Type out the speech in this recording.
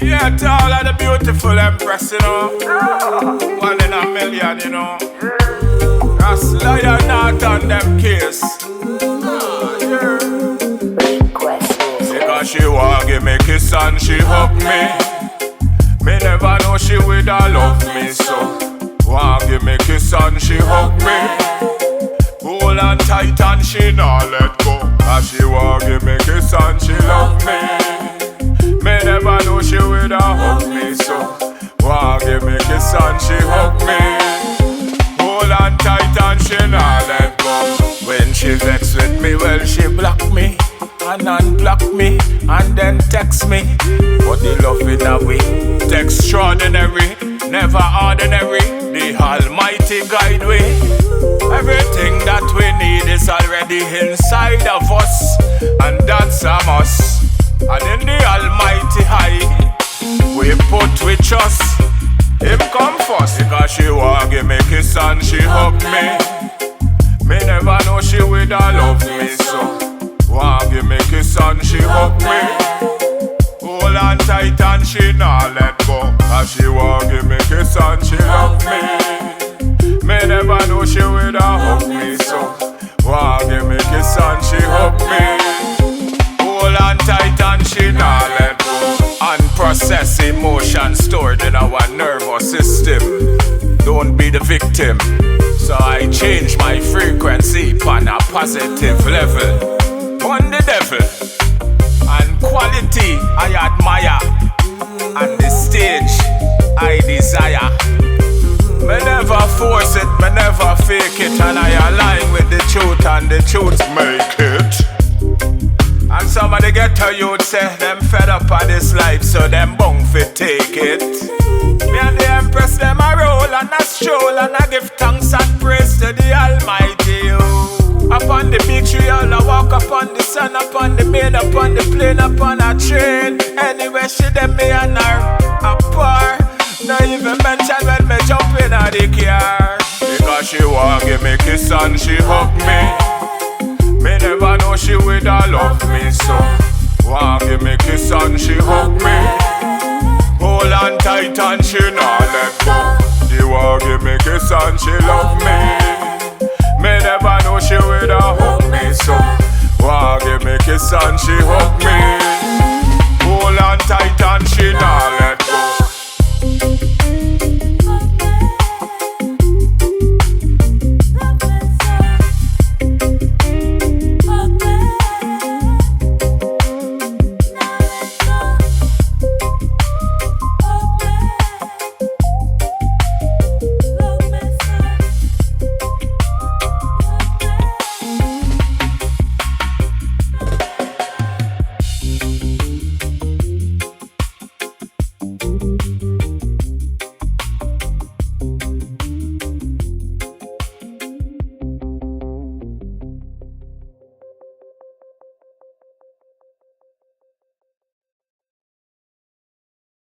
Yeah, to all of the beautiful empress, you know. One in a million, you know. That's lion not on them case. Yeah. Because she want give me kiss and she hug me. Me never know she would love me so. Want give me kiss and she hug me. Hold on tight and she not let go. Cause she want give me kiss and she love me. Me never know she would hug me so. Want give me kiss and she hug me. Hold on tight and she not let go. When she vex with me, well she block me and unblock me and then text me. But the love in a way, extraordinary, never ordinary. The Almighty guide way. Everything that we need is already inside of us, and that's a must. And in the Almighty high, we put we trust. Him come first. Because she want give me kiss and she hug me. Me never know she would love me so. Want give me kiss and she hug me. Hold on tight and she not let go. Cause she want give me kiss and she love me. Me never know she would hug me so. Want give me kiss and she hug me. Hold on tight and she not let go. Unprocessed emotion stored in our nervous system. Don't be the victim. So I change my frequency on a positive level. On the devil and quality I admire, and the stage I desire. Me never force it, me never fake it, and I align with the truth, and the truth make it. And some of the ghetto youth say them fed up of this life, so them bong fit take it. Me and the empress them a roll and a stroll, and I give thanks and praise to the Almighty. Upon the big tree, all I walk upon the sun, upon the bed, upon the plane, upon a train. Anywhere she dem me and her apart. Not even mention when me jump in a the car. Because she want give me kiss and she hug me. Me never know she would love me so. Want give me kiss and she hug me. Hold on tight and she not let go. She want give me kiss and she love me. Me never know she would hug me so. Want give me kiss and she hug me.